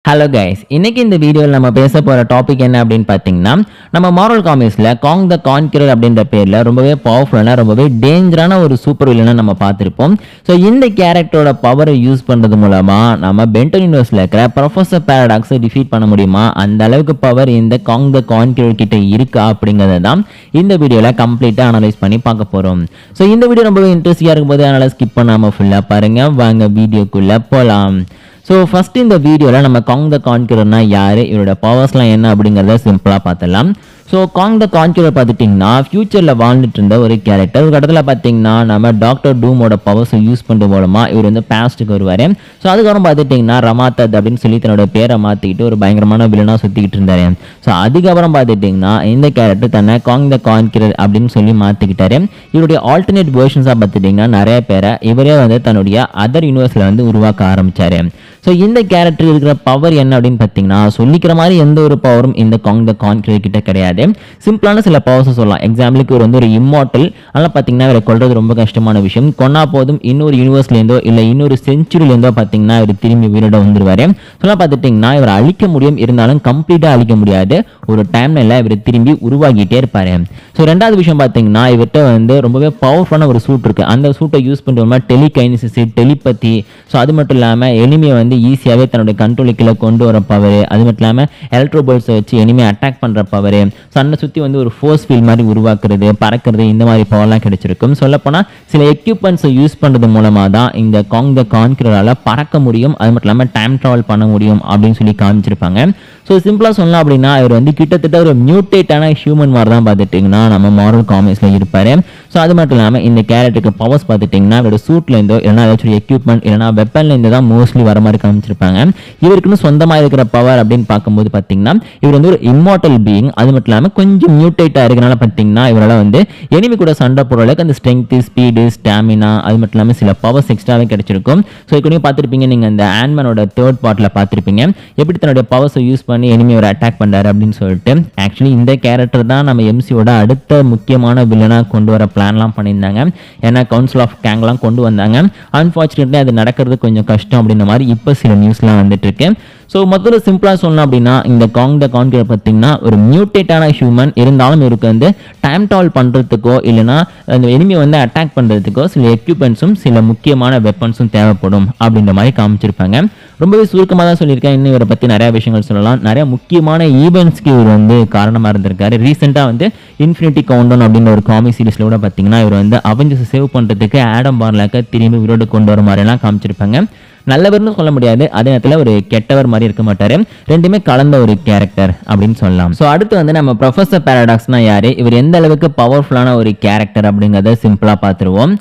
Hello guys, இன்னைக்கு இந்த வீடியோவில் நம்ம பேச போகிற டாபிக் என்ன அப்படின்னு பார்த்தீங்கன்னா, நம்ம மார்வல் காமிக்ஸில் காங் த கான்கரர் அப்படின்ற பேரில் ரொம்பவே பவர்ஃபுல்லான ரொம்பவே டேஞ்சரான ஒரு சூப்பர் வில்லனை நம்ம பார்த்துருப்போம். ஸோ இந்த கேரக்டரோட பவரை யூஸ் பண்ணுறது மூலமாக நம்ம பென்டன் யூனிவர்ஸில் இருக்கிற ப்ரொஃபசர் பேரடாக்ஸை டிஃபீட் பண்ண முடியுமா, அந்த அளவுக்கு பவர் இந்த காங் த கான்கரர் கிட்ட இருக்கா அப்படிங்கிறத தான் இந்த வீடியோவில் கம்ப்ளீட்டாக அனலைஸ் பண்ணி பார்க்க போகிறோம். ஸோ இந்த வீடியோ ரொம்பவே இன்ட்ரெஸ்டிங்காக இருக்கும்போது அதனால் ஸ்கிப் பண்ணாமல் ஃபுல்லாக பாருங்கள். வாங்க வீடியோக்குள்ளே போகலாம். ஸோ ஃபஸ்ட் இந்த வீடியோவில் நம்ம காங் த கான்கரர்னா யார், இவரோட பவர்ஸ்லாம் என்ன அப்படிங்கிறத சிம்பிளாக பார்த்துடலாம். ஸோ காங் த கான்கரர் பார்த்துட்டிங்கன்னா ஃபியூச்சரில் வாழ்ந்துட்டு இருந்த ஒரு கேரக்டர். ஒரு இடத்துல பார்த்தீங்கன்னா நம்ம டாக்டர் டூமோட பவர்ஸை யூஸ் பண்ணுறது மூலமாக இவர் வந்து பாஸ்ட்டுக்கு வருவார். ஸோ அதுக்கப்புறம் பார்த்துட்டிங்கன்னா ரமாத்தத் அப்படின்னு சொல்லி தன்னோட பேரை மாற்றிக்கிட்டு ஒரு பயங்கரமான வில்லனாக சுற்றிக்கிட்டு இருந்தார். ஸோ அதுக்கப்புறம் பார்த்துட்டிங்கன்னா இந்த கேரக்டர் தன்னை காங் த கான்கரர் அப்படின்னு சொல்லி மாற்றிக்கிட்டாரு. இவருடைய ஆல்டர்னேட் வேர்ஷன்ஸாக பார்த்துட்டிங்கன்னா நிறைய பேரை இவரே வந்து தன்னுடைய அதர் யூனிவர்ஸில் வந்து உருவாக்க ஆரம்பித்தார். ஸோ இந்த கேரக்டர் இருக்கிற பவர் என்ன அப்படின்னு பார்த்தீங்கன்னா, சொல்லிக்கிற மாதிரி எந்த ஒரு பவரும் இந்த காங் த கான்கரர் கிட்ட கிடையாது. சிம்பிளான சில பவர்ஸை சொல்லலாம். எக்ஸாம்பிளுக்கு இவர் வந்து ஒரு இம்மார்டல். அதனால் பார்த்தீங்கன்னா இவரை கொள்வது ரொம்ப கஷ்டமான விஷயம். கொன்னா போதும் இன்னொரு யூனிவர்ஸ்லேருந்தோ இல்லை இன்னொரு செஞ்சுரிலேருந்தோ பார்த்தீங்கன்னா இவர் திரும்பி உயிரோட வந்துருவார். சொல்லலாம் பார்த்துட்டிங்கன்னா இவரை அழிக்க முடியும், இருந்தாலும் கம்ப்ளீட்டாக அழிக்க முடியாது. ஒரு டைம்ல இவர் திரும்பி உருவாகிட்டே இருப்பார். ஸோ ரெண்டாவது விஷயம் பார்த்தீங்கன்னா இவர்கிட்ட வந்து ரொம்பவே பவர்ஃபுல்லான ஒரு சூட் இருக்குது. அந்த சூட்டை யூஸ் பண்ணுற டெலிகைனிசிஸ், டெலிபதி. ஸோ அது மட்டும் இல்லாமல் எனிமையை வந்து ஈஸியாகவே தன்னுடைய கண்ட்ரோலுக்குள்ள கொண்டு வர பவர். அது மட்டும் இல்லாமல் எலக்ட்ரோபோல்ஸை வச்சு எனிமையை அட்டாக் பண்ணுற பவர். சண்டை சுற்றி வந்து ஒரு ஃபோர்ஸ் ஃபீல் மாதிரி உருவாக்குறது, பறக்கிறது, இந்த மாதிரி பவர்லாம் கிடைச்சிருக்கும். சொல்லப்போனால் சில எக்யூப்மெண்ட்ஸை யூஸ் பண்ணுறது மூலமாக தான் இந்த காங் த கான்கரரால் பறக்க முடியும், அது மட்டும் இல்லாமல் டைம் ட்ராவல் பண்ண முடியும் அப்படின்னு சொல்லி காமிச்சிருப்பாங்க. ஸோ சிம்பிளாக சொல்லலாம் அப்படின்னா இவர் வந்து கிட்டத்தட்ட ஒரு மியூட்டேட்டான ஹியூமன் மாதிரி தான் பார்த்துட்டிங்கன்னா நம்ம மார்வல் காமிக்ஸில் இருப்பார். ஸோ அது மட்டும் இல்லாமல் இந்த கேரக்டருக்கு பவர்ஸ் பார்த்துட்டிங்கன்னா இவரோட சூட்லேருந்தோ இல்லைனா ஏதாச்சும் எக்யூப்மெண்ட் இல்லைனா வெப்பன்லேருந்து தான் மோஸ்ட்லி வர மாதிரி காமிச்சிருப்பாங்க. இவருக்குன்னு சொந்தமாக இருக்கிற பவர் அப்படின்னு பார்க்கும்போது பார்த்தீங்கன்னா இவர் வந்து ஒரு இம்மார்டல் பீயிங். அது மட்டும் இல்லாமல் கொஞ்சம் மியூட்டேட்டாக இருக்கிறனால பார்த்தீங்கன்னா இவரால் வந்து எனிமி கூட சண்டை போடுற அளவுக்கு அந்த ஸ்ட்ரென்த்து, ஸ்பீடு, ஸ்டாமினா, அது மட்டும் இல்லாமல் சில பவர்ஸ் எக்ஸ்ட்ராவே கிடைச்சிருக்கும். ஸோ இதுக்கு பார்த்துருப்பீங்க, நீங்கள் இந்த ஆண்ட்மேனோட தேர்ட் பார்ட்டில் பார்த்துருப்பீங்க எப்படி தன்னுடைய பவர்ஸை யூஸ் பண்ணி எனிமி ஒரு அட்டாக் பண்ணுறாரு அப்படின்னு சொல்லிட்டு. ஆக்சுவலி இந்த கேரக்டர் தான் நம்ம எம்சியோட அடுத்த முக்கியமான வில்லனாக கொண்டு வர பிளான்லாம் பண்ணியிருந்தாங்க. ஏன்னா கவுன்சில் ஆஃப் கேங்லாம் கொண்டு வந்தாங்க. அன்ஃபார்ச்சுனேட்லி அது நடக்கிறது கொஞ்சம் கஷ்டம் அப்படின்ற மாதிரி இப்போ சில நியூஸ்லாம் வந்துட்டு இருக்கு. ஸோ முதல்ல சிம்பிளாக சொல்லணும் அப்படின்னா இந்த காங் த கான்கரர் பார்த்தீங்கன்னா ஒரு மியூட்டேட்டான ஹியூமன், இருந்தாலும் இவருக்கு வந்து டைம் ட்ராவல் பண்ணுறதுக்கோ இல்லைனா அந்த எனிமி வந்து அட்டாக் பண்ணுறதுக்கோ சில எக்யூப்மெண்ட்ஸும் சில முக்கியமான வெப்பன்ஸும் தேவைப்படும் அப்படின்ற மாதிரி காமிச்சிருப்பாங்க. ரொம்பவே சுருக்கமாக தான் சொல்லியிருக்கேன். இன்னும் இவரை பற்றி நிறையா விஷயங்கள் சொல்லலாம். நிறைய முக்கியமான ஈவெண்ட்ஸ்க்கு இவர் வந்து காரணமாக இருந்திருக்காரு. ரீசெண்டாக வந்து இன்ஃபினிட்டி கவுண்டவுன் அப்படின்ற ஒரு காமிக் சீரிஸில் கூட பார்த்தீங்கன்னா இவர் வந்து அவெஞ்சர்ஸ் சேவ் பண்ணுறதுக்கு ஆடம் பார்லாக்க திரும்பி உயிரோடு கொண்டு வர மாதிரிலாம் காமிச்சிருப்பாங்க. நல்லவர்னு சொல்ல முடியாது, அதே நேரத்தில் ஒரு கெட்டவர் மாதிரி இருக்க மாட்டார். ரெண்டுமே கலந்த ஒரு கேரக்டர் அப்படின்னு சொல்லலாம். ஸோ அடுத்து வந்து நம்ம ப்ரொஃபசர் பேரடாக்ஸ்னா யார், இவர் எந்த அளவுக்கு பவர்ஃபுல்லான ஒரு கேரக்டர் அப்படிங்கிறத சிம்பிளாக பார்த்துருவோம்.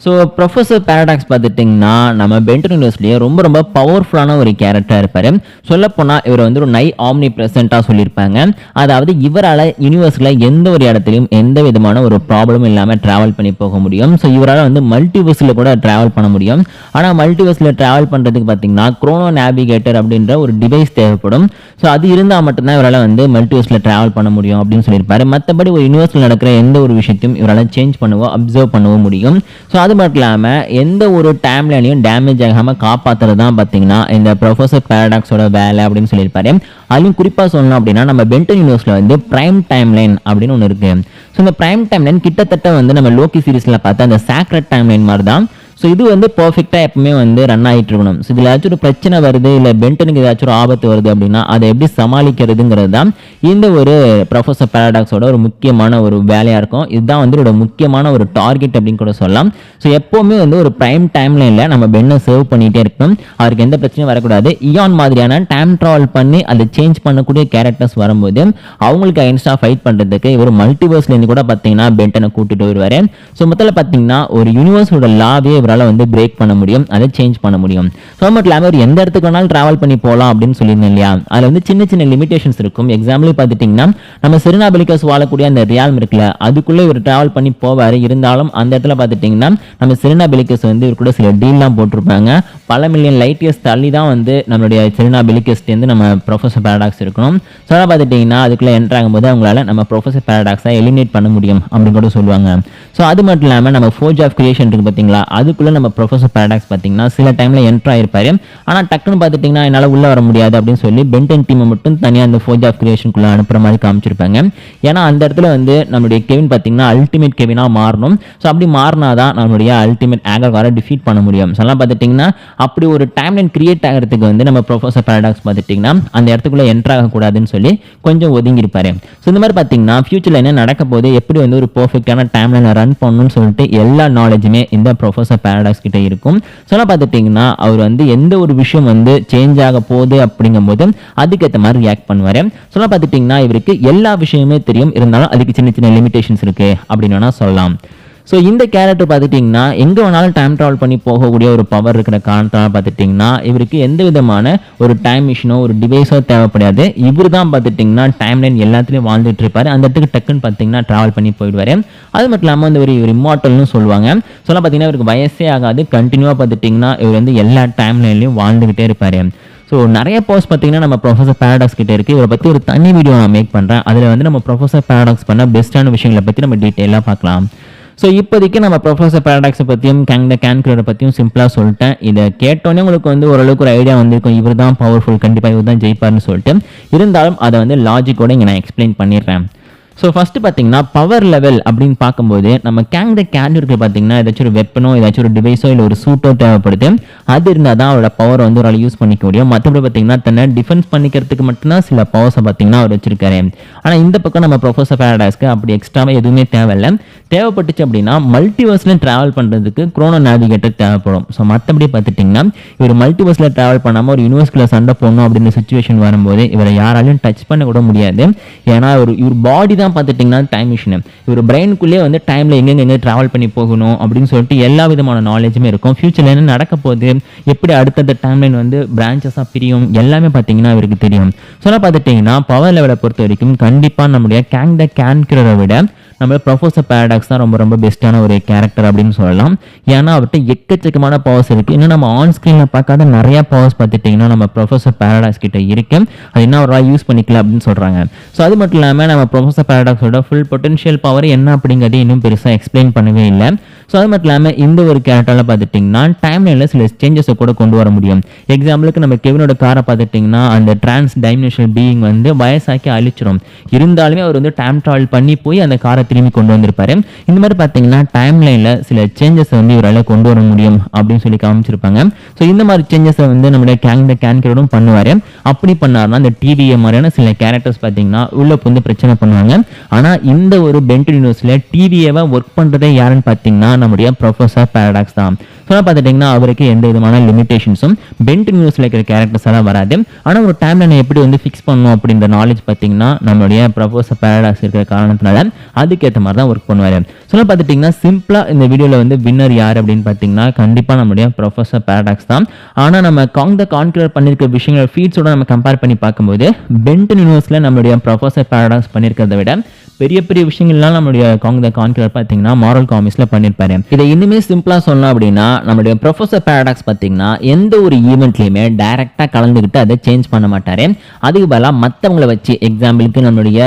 ஸோ ப்ரொஃபசர் பேரடாக்ஸ் பார்த்துட்டிங்கன்னா நம்ம பென்டன் யூனிவர்ஸ்லேயே ரொம்ப ரொம்ப பவர்ஃபுல்லான ஒரு கேரக்டராக இருப்பார். சொல்லப்போனால் இவர் வந்து ஒரு ஆம்னி ப்ரெசென்ட்டாக சொல்லியிருப்பாங்க. அதாவது இவரால் யூனிவர்ஸில் எந்த ஒரு இடத்துலையும் எந்த விதமான ஒரு ப்ராப்ளமும் இல்லாமல் ட்ராவல் பண்ணி போக முடியும். ஸோ இவரால் வந்து மல்டிவர்ஸில் கூட ட்ராவல் பண்ண முடியும். ஆனால் மல்டிவர்ஸில் ட்ராவல் பண்ணுறதுக்கு பார்த்தீங்கன்னா குரோனோ நேவிகேட்டர் அப்படின்ற ஒரு டிவைஸ் தேவைப்படும். ஸோ அது இருந்தால் மட்டும்தான் இவரால் வந்து மல்டிவர்ஸில் ட்ராவல் பண்ண முடியும் அப்படின்னு சொல்லியிருப்பாரு. மற்றபடி ஒரு யூனிவர்ஸில் நடக்கிற எந்த ஒரு விஷயத்தையும் இவரால் சேஞ்ச் பண்ணவோ அப்சர்வ் பண்ணவோ முடியும். ஸோ அது மட்டும் இல்லாமல் எந்த ஒரு டைம்லைனையும் டேமேஜ் ஆகாமல் காப்பாற்றுறது தான் பார்த்தீங்கன்னா இந்த ப்ரொஃபசர் பேரடாக்ஸோட வேலை அப்படின்னு சொல்லியிருப்பாரு. அதுவும் குறிப்பாக சொல்லணும் அப்படின்னா நம்ம பென்டன் யூனிவர்ஸில் வந்து பிரைம் டைம்லைன் அப்படின்னு ஒன்று இருக்குது. ஸோ இந்த பிரைம் டைம்லைன் கிட்டத்தட்ட வந்து நம்ம லோக்கி சீரீஸில் பார்த்தா அந்த சாக்ரெட் டைம்லைன் மாதிரி தான். ஸோ இது வந்து பர்ஃபெக்டாக எப்பவுமே வந்து ரன் ஆகிட்டு இருக்கணும். ஸோ இதில் ஏதாச்சும் ஒரு பிரச்சனை வருது இல்லை பென்டனுக்கு ஏதாச்சும் ஒரு ஆபத்து வருது அப்படின்னா அதை எப்படி சமாளிக்கிறதுங்கிறது தான் இந்த ஒரு ப்ரொஃபசர் பேரடாக்ஸோட ஒரு முக்கியமான ஒரு வேலையாக இருக்கும். இதுதான் வந்து ஒரு முக்கியமான ஒரு டார்கெட் அப்படின்னு கூட சொல்லலாம். ஸோ எப்போவுமே வந்து ஒரு பிரைம் டைம்லைனில் நம்ம பென்னை சர்வ் பண்ணிகிட்டே இருக்கணும். அவருக்கு எந்த பிரச்சனையும் வரக்கூடாது. இயான் மாதிரியான டைம் ட்ராவல் பண்ணி அதை சேஞ்ச் பண்ணக்கூடிய கேரக்டர்ஸ் வரும்போது அவங்களுக்கு அகைன்ஸ்டாக ஃபைட் பண்ணுறதுக்கு இவர் மல்டிவர்ஸ்லேருந்து கூட பார்த்தீங்கன்னா பென்டனை கூட்டிட்டு வருவார். ஸோ முதல்ல பார்த்தீங்கன்னா ஒரு யூனிவர்ஸோட லாவே இவரால் வந்து பிரேக் பண்ண முடியும், அதை சேஞ்ச் பண்ண முடியும். ஸோ மட்டும் இல்லாமல் ஒரு எந்த இடத்துக்கு வேணாலும் ட்ராவல் பண்ணி போகலாம் அப்படின்னு சொல்லியிருந்தேன் இல்லையா, அதில் வந்து சின்ன சின்ன லிமிடேஷன்ஸ் இருக்கும். எக்ஸாம்பிள் பார்த்துட்டிங்கன்னா நம்ம செரினாபெலிகஸ் வாழக்கூடிய அந்த ரியால்ம் இருக்குல்ல, அதுக்குள்ளே இவர் ட்ராவல் பண்ணி போவார். இருந்தாலும் அந்த இடத்துல பார்த்துட்டிங்கன்னா நம்ம செரினாபெலிகஸ் வந்து இவர் கூட சில டீல்லாம் போட்டிருப்பாங்க. பல மில்லியன் லைட் இயர்ஸ் தள்ளி தான் வந்து நம்மளுடைய செரினாபெலிகஸ்லேருந்து நம்ம ப்ரொஃபசர் பேரடாக்ஸ் இருக்கணும். ஸோ அதை பார்த்துட்டிங்கன்னா அதுக்குள்ளே என்ட்ரு ஆகும்போது அவங்களால நம்ம ப்ரொஃபசர் பேரடாக்ஸை எலிமினேட் பண்ண முடியும் அப்படின்னு கூட சொல்லுவாங்க. ஸோ அது மட்டும் இல்லாமல் நம்ம ஃபோர்ஜ் ஆஃப் கிரியேஷன் இருக்குது பார்த்தீங்களா, அதுக்குள்ளே நம்ம ப்ரொஃபசர் பாரடாக்ஸ் பார்த்தீங்கன்னா சில டைமில் என்ட்ரு ஆயிருப்பாரு. ஆனால் டக்குன்னு பார்த்துட்டிங்கன்னா என்னால் உள்ளே வர முடியாது அப்படின்னு சொல்லி பென்டன் டீமை மட்டும் தனியாக அந்த ஃபோர்ஜ் ஆஃப் கிரியேஷனுக்குள்ளே அனுப்புகிற மாதிரி காமிச்சிருப்பாங்க. ஏன்னா அந்த இடத்துல வந்து நம்மளுடைய கெவின் பார்த்தீங்கன்னா அல்டிமேட் கெவினாக மாறணும். ஸோ அப்படி மாறினாதான் நம்மளுடைய அல்டிமேட் ஆகர்காரை டிஃபீட் பண்ண முடியும். ஸோ எல்லாம் பார்த்துட்டிங்கன்னா அப்படி ஒரு டைம்லைன் கிரியேட் ஆகிறதுக்கு வந்து நம்ம ப்ரொஃபசர் பாரடாக்ஸ் பார்த்துட்டிங்கன்னா அந்த இடத்துக்குள்ளே என்ட்ரு ஆகக்கூடாதுன்னு சொல்லி கொஞ்சம் ஒதுங்கியிருப்பாரு. ஸோ இந்த மாதிரி பார்த்தீங்கன்னா ஃபியூச்சரில் என்ன நடக்க போது, எப்படி வந்து ஒரு பர்ஃபெக்டான டைம்லைனை ரன் பண்ணணும்னு சொல்லிட்டு எல்லா நாலேஜுமே இந்த ப்ரொஃபசர் பாரடாக்ஸ் கிட்ட இருக்கும். ஸோ எல்லாம் பார்த்துட்டிங்கன்னா அவர் வந்து எந்த ஒரு விஷயம் வந்து சேஞ்ச் ஆக போகுது அப்படிங்கும்போது அதுக்கேற்ற மாதிரி ரியாக்ட் பண்ணுவார். ஸோ எல்லாம் பார்த்துட்டிங்கன்னா இவருக்கு எல்லா விஷயமே தெரியும், இருந்தாலும் அதுக்கு சின்ன சின்ன லிமிடேஷன்ஸ் இருக்குது அப்படின்னு வேணால் சொல்லலாம். ஸோ இந்த கேரக்டர் பார்த்துட்டிங்கன்னா எங்கே வேணாலும் டைம் ட்ராவல் பண்ணி போகக்கூடிய ஒரு பவர் இருக்கிற காரணத்தால் பார்த்துட்டிங்கன்னா இவருக்கு எந்த விதமான ஒரு டைம் மிஷினோ ஒரு டிவைஸோ தேவைப்படாது. இவர் தான் பார்த்துட்டிங்கன்னா டைம் லைன் எல்லாத்துலேயும் வாழ்ந்துட்டு இருப்பார். அந்த இடத்துக்கு டக்குன்னு பார்த்தீங்கன்னா ட்ராவல் பண்ணி போயிடுவார். அது மட்டும் இல்லாமல் வந்து இவர் இம்மார்ட்டல்னு சொல்லுவாங்க. சொல்லலாம் பார்த்தீங்கன்னா இவருக்கு வயசே ஆகாது, கண்டினியூவாக பார்த்துட்டிங்கன்னா இவர் வந்து எல்லா டைம் லைன்லையும் வாழ்ந்துக்கிட்டே இருப்பார். ஸோ நிறைய போஸ்ட் பார்த்தீங்கன்னா நம்ம ப்ரொஃபசர் பாரடாக்ஸ் கிட்டே இருக்குது. இவரை பற்றி ஒரு தனி வீடியோ நான் மேக் பண்ணுறேன். அதில் வந்து நம்ம ப்ரொஃபசர் பாரடாக்ஸ் பண்ண பெஸ்ட்டான விஷயங்களை பற்றி நம்ம டீட்டெயிலாக பார்க்கலாம். ஸோ இப்போதைக்கு நம்ம ப்ரொஃபசர் பாரடாக்ஸை பற்றியும் த கேன்கிரரை பற்றியும் சிம்பிளாக சொல்லிட்டேன். இதை கேட்டோன்னே உங்களுக்கு வந்து ஓரளவுக்கு ஒரு ஐடியா வந்திருக்கும், இவர் தான் பவர்ஃபுல், கண்டிப்பாக இவர் தான் ஜெயிப்பார்னு சொல்லிட்டு. இருந்தாலும் அதை வந்து லாஜிக்கோட இங்கே நான் எக்ஸ்பிளைன் பண்ணிடுறேன். ஸோ ஃபஸ்ட்டு பார்த்தீங்கன்னா பவர் லெவல் அப்படின்னு பார்க்கும்போது நம்ம த கேன்கிரருக்கு பார்த்தீங்கன்னா ஏதாச்சும் ஒரு வெப்பனோ ஏதாச்சும் ஒரு டிவைஸோ இல்லை ஒரு சூட்டோ தேவைப்படுது. அது இருந்தால் தான் அவரோட பவரை வந்து ஒரு யூஸ் பண்ணிக்க முடியும். மற்றபடி பார்த்தீங்கன்னா தன்னை டிஃபென்ஸ் பண்ணிக்கிறதுக்கு மட்டும்தான் சில பவர்ஸை பார்த்தீங்கன்னா அவர் வச்சிருக்காரு. ஆனால் இந்த பக்கம் நம்ம ப்ரொஃபசர் பாரடாக்ஸ்க்கு அப்படி எக்ஸ்ட்ராவாக எதுவுமே தேவையில்லை. தேவைப்பட்டுச்சு அப்படின்னா மல்டிவர்ஸில் ட்ராவல் பண்ணுறதுக்கு குரோனோ நேவிகேட்டர் தேவைப்படும். ஸோ மற்றபடி பார்த்துட்டிங்கன்னா இவர் மல்டிவர்ஸில் ட்ராவல் பண்ணாமல் ஒரு யூனிவர்ஸ்குள்ளே சண்டை போடணும் அப்படின்ற சுச்சுவேஷன் வரும்போது இவரை யாராலையும் டச் பண்ண கூட முடியாது. ஏன்னா இவர் பாடி தான் பார்த்துட்டிங்கன்னா டைம் மிஷின், இவர் பிரெயினுக்குள்ளே வந்து டைமில் எங்கெங்கே ட்ராவல் பண்ணி போகணும் அப்படின்னு சொல்லிட்டு எல்லா விதமான நாலேஜுமே இருக்கும். ஃபியூச்சரில் என்ன நடக்க போகுது, எப்படி அடுத்தடுத்த டைம்லைன் வந்து பிரான்ச்சஸாக பிரியும், எல்லாமே பார்த்தீங்கன்னா இவருக்கு தெரியும். ஸோ பார்த்துட்டிங்கன்னா பவர் லெவலை பொறுத்த வரைக்கும் கண்டிப்பாக நம்முடைய த கேன்கிரரை விட நம்ம ப்ரொஃபசர் பாரடாக்ஸ் தான் ரொம்ப ரொம்ப பெஸ்ட்டான ஒரு கேரக்டர் அப்படின்னு சொல்லலாம். ஏன்னா அவர்கிட்ட எக்கச்சக்கமான பவர்ஸ் இருக்குது. இன்னும் நம்ம ஆன் ஸ்க்ரீனில் பார்க்காத நிறையா பவர்ஸ் பார்த்துட்டிங்கன்னா நம்ம ப்ரொஃபசர் பாரடாக்ஸ் கிட்ட இருக்கு. அது என்ன ஒரு யூஸ் பண்ணிக்கலாம் அப்படின்னு சொல்கிறாங்க. ஸோ அது மட்டும் இல்லாமல் நம்ம ப்ரொஃபசர் பாரடாக்ஸோட ஃபுல் பொட்டன்ஷியல் பவர் என்ன அப்படிங்கிறது இன்னும் பெருசாக எக்ஸ்பிளைன் பண்ணவே இல்லை. ஸோ அது மட்டும் இல்லாமல் இந்த ஒரு கேரக்டரில் பார்த்துட்டிங்கன்னா டைம்லைனில் சில சேஞ்சஸை கூட கொண்டு வர முடியும். எக்ஸாம்பிளுக்கு நம்ம கெவினோட காரை பார்த்துட்டிங்கன்னா அந்த டிரான்ஸ் டைமென்ஷனல் பீயிங் வந்து வயசாக்கி அழிச்சிடும். இருந்தாலுமே அவர் வந்து டைம் ட்ராவல் பண்ணி போய் அந்த காரை திரும்பி கொண்டு வந்திருப்பாரு. இந்த மாதிரி பார்த்தீங்கன்னா டைம்லைனில் சில சேஞ்சஸை வந்து இவரால் கொண்டு வர முடியும் அப்படின்னு சொல்லி காமிச்சிருப்பாங்க. ஸோ இந்த மாதிரி சேஞ்சஸை வந்து நம்மளுடைய த கேன்கிரரும் பண்ணுவார். அப்படி பண்ணாருன்னா அந்த டிவிஏ மாதிரியான சில கேரக்டர்ஸ் பார்த்தீங்கன்னா உள்ள வந்து பிரச்சனை பண்ணுவாங்க. ஆனால் இந்த ஒரு பென்டன் யூனிவர்ஸில் டிவிஏவை ஒர்க் பண்ணுறதே யாருன்னு பார்த்தீங்கன்னா நம்முடைய ப்ரொஃபசர் பாரடாக்ஸ் தான். ஸோ பார்த்துட்டிங்கன்னா அவருக்கு எந்த விதமான லிமிடேஷன்ஸும் பென்டன் யூனிவர்ஸில் இருக்கிற கேரக்டர்ஸ் எல்லாம் வராது. ஆனால் ஒரு டைம்லைனை எப்படி வந்து ஃபிக்ஸ் பண்ணணும் அப்படின்ற நாலேஜ் பார்த்தீங்கன்னா நம்மளுடைய ப்ரொஃபசர் பாரடாக்ஸ் இருக்கிற காரணத்தினால அதுக்கேற்ற மாதிரி தான் ஒர்க் பண்ணுவார். ஸோ பார்த்துட்டிங்கன்னா சிம்பிளாக இந்த வீடியோவில் வந்து வின்னர் யார் அப்படின்னு பார்த்தீங்கன்னா கண்டிப்பாக நம்முடைய ப்ரொஃபசர் பாரடாக்ஸ் தான். ஆனால் நம்ம த கான்கிரர் பண்ணியிருக்கிற விஷயங்களோட ஃபீட்ஸோட நம்ம கம்பேர் பண்ணி பார்க்கும்போது பென்டன் யூனிவர்ஸில் நம்மளுடைய ப்ரொஃபசர் பாரடாக்ஸ் பண்ணியிருக்கிறத விட பெரிய பெரிய விஷயங்கள்லாம் நம்மளுடைய த கான்கிரர் பார்த்தீங்கன்னா மாரல் காமிக்ஸில் பண்ணியிருப்பாரு. இதை இன்னுமே சிம்பிளாக சொல்லணும் அப்படின்னா நம்மளுடைய ப்ரொஃபசர் பாரடாக்ஸ் பார்த்தீங்கன்னா எந்த ஒரு ஈவெண்ட்லையுமே டைரெக்டாக கலந்துக்கிட்டு அதை சேஞ்ச் பண்ண மாட்டார். அதுக்கு பதிலாக மற்றவங்களை வச்சு எக்ஸாம்பிளுக்கு நம்மளுடைய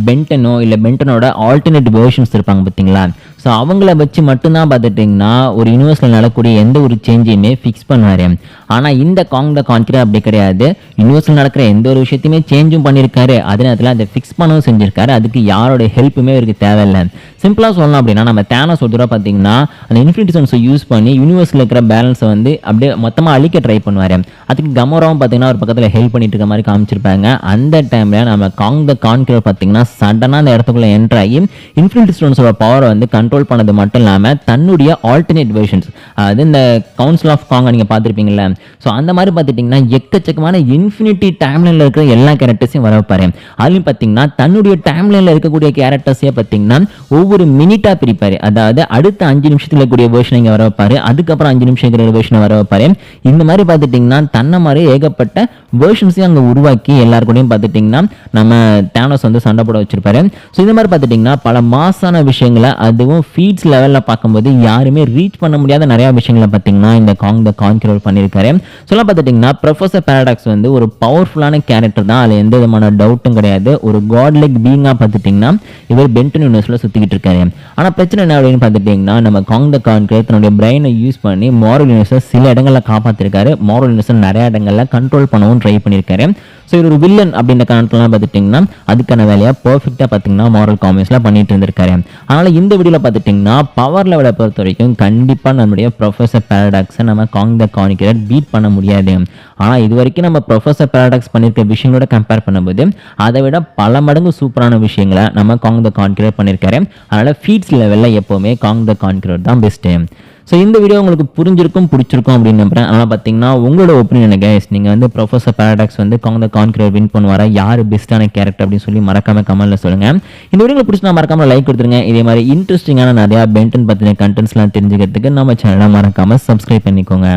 பென்டனோ இல்லை பென்டனோட ஆல்டர்னேட் வெர்ஷன்ஸ் இருப்பாங்க பார்த்தீங்களா, ஸோ அவங்கள வச்சு மட்டும்தான் பார்த்துட்டிங்கன்னா ஒரு யூனிவர்ஸில் நடக்கக்கூடிய எந்த ஒரு சேஞ்சையுமே ஃபிக்ஸ் பண்ணுவார். ஆனால் இந்த த கான்கிரர் அப்படி கிடையாது. யூனிவர்ஸில் நடக்கிற எந்த ஒரு விஷயத்தையுமே சேஞ்சும் பண்ணியிருக்காரு, அதே நேரத்தில் அதை ஃபிக்ஸ் பண்ணவும் செஞ்சிருக்காரு. அதுக்கு யாரோட ஹெல்ப்புமே இவருக்கு தேவையில்லை. சிம்பிளாக சொல்லணும் அப்படின்னா நம்ம தேனோஸ் ஒரு தடவை பார்த்தீங்கன்னா அந்த இன்ஃபினிட்டி ஸ்டோன்ஸை யூஸ் பண்ணி யூனிவர்ஸில் இருக்கிற பேலன்ஸை வந்து அப்படியே மொத்தமாக அழிக்க ட்ரை பண்ணுவார். அதுக்கு கமோராவும் பார்த்தீங்கன்னா ஒரு பக்கத்தில் ஹெல்ப் பண்ணிட்டு இருக்க மாதிரி காமிச்சிருப்பாங்க. அந்த டைமில் நம்ம த கான்கிரர் பார்த்தீங்கன்னா சடனாக அந்த இடத்துக்குள்ளே என்ட்ரு ஆகி இன்ஃபினிட்டி ஸ்டோன்ஸோட பவரை வந்து கண்ட்ரோல் பண்ணது மட்டும் இல்லாமல் தன்னுடைய ஆல்டர்னேட் வெர்ஷன்ஸ், அதாவது இந்த கவுன்சில் ஆஃப் காங்கை நீங்கள் பார்த்துருப்பீங்களா, ஸோ அந்த மாதிரி பார்த்துட்டிங்கன்னா எக்கச்சக்கமான இன்ஃபினிட்டி டைம்லைனில் இருக்கிற எல்லா கேரக்டர்ஸையும் வர வைப்பார். அதுலையும் பார்த்தீங்கன்னா தன்னுடைய டைம்லைனில் இருக்கக்கூடிய கேரக்டர்ஸே பார்த்தீங்கன்னா ஒவ்வொரு மினிட்டாக பிரிப்பார். அதாவது அடுத்த 5 நிமிஷத்தில் இருக்கக்கூடிய வெர்ஷனை இங்கே வர வைப்பார், அதுக்கப்புறம் 5 நிமிஷம் இருக்கிற வெர்ஷனை வர வைப்பார். இந்த மாதிரி பார்த்துட்டிங்கன்னா தன்னை மாதிரி ஏகப்பட்ட வெர்ஷன்ஸையும் அங்கே உருவாக்கி எல்லாருக்கூடையும் பார்த்துட்டிங்கன்னா நம்ம தேனோஸ் வந்து சண்டை போட வச்சிருப்பாரு. ஸோ இந்த மாதிரி பார்த்துட்டிங்கன்னா பல மாசான விஷயங்களை அதுவும் ஃபீட்ஸ் லெவலில் பார்க்கும்போது யாருமே ரீச் பண்ண முடியாத நிறையா விஷயங்களை பார்த்தீங்கன்னா இந்த த கான்கிரர் பண்ணியிருக்காரு. சொல்லலாம் பார்த்துட்டிங்கன்னா ப்ரொஃபசர் பாரடாக்ஸ் வந்து ஒரு பவர்ஃபுல்லான கேரக்டர் தான், அதில் எந்த விதமான டவுட்டும் கிடையாது. ஒரு காட் லைக் பீயிங்காக பார்த்துட்டிங்கன்னா இவர் பென்டன் யூனிவர்ஸில் சுற்றிக்கிட்டு இருக்காரு. ஆனால் பிரச்சனை என்ன அப்படின்னு பார்த்துட்டிங்கன்னா நம்ம காங் த கான்கரர் தன்னுடைய பிரெயினை யூஸ் பண்ணி மாரல் யூனிவர்ஸை சில இடங்களில் காப்பாற்றிருக்காரு, மாரல் யூனிவர்ஸை நிறைய இடங்களில் கண்ட்ரோல் பண்ணவும் ட்ரை பண்ணியிருக்காரு. ஸோ இது ஒரு வில்லன் அப்படின்ற காரணத்துலாம் பார்த்துட்டிங்கன்னா அதுக்கான வேலையை பர்ஃபெக்டாக பார்த்தீங்கன்னா மாரல் காமிக்ஸில் பண்ணிட்டு இருந்திருக்காரு. அதனால் இந்த வீடியோவில் பார்த்துட்டிங்கன்னா பவர் லெவலை பொறுத்த வரைக்கும் கண்டிப்பாக நம்மளுடைய ப்ரொஃபஸர் பேரடாக்ஸை நம்ம காங் த கான்கரர் பீட் பண்ண முடியாது. ஆனால் இது வரைக்கும் நம்ம ப்ரொஃபஸர் பேரடாக்ஸ் பண்ணியிருக்க விஷயங்களோட கம்பேர் பண்ணும்போது அதை விட பல மடங்கு சூப்பரான விஷயங்களை நம்ம காங் த கான்கரர் பண்ணியிருக்காரு. அதனால் ஃபீட்ஸ் லெவலில் எப்போவுமே காங் த கான்கரர் தான் பெஸ்ட்டு. ஸோ இந்த வீடியோ உங்களுக்கு புரிஞ்சிருக்கும் பிடிச்சிருக்கும் அப்படின்னு நம்புறேன். ஆனால் பார்த்தீங்கன்னா உங்களோட ஒப்பீனியன் கைஸ், நீங்கள் வந்து ப்ரொஃபஸர் பேரடாக்ஸ் வந்து காங் த கான்கரர் வின் பண்ணுவாரா, யார் பெஸ்ட்டான கேரக்டர் அப்படின்னு சொல்லி மறக்காம கமெண்ட்ல சொல்லுங்கள். இந்த வீடியோ பிடிச்சினா மறக்காம லைக் கொடுத்துருங்க. இதே மாதிரி இன்ட்ரெஸ்டிங்கான நிறையா பென்டன் பற்றின கண்டென்ட்ஸ்லாம் தெரிஞ்சுக்கிறதுக்கு நம்ம சேனலை மறக்காம சப்ஸ்கிரைப் பண்ணிக்கோங்க.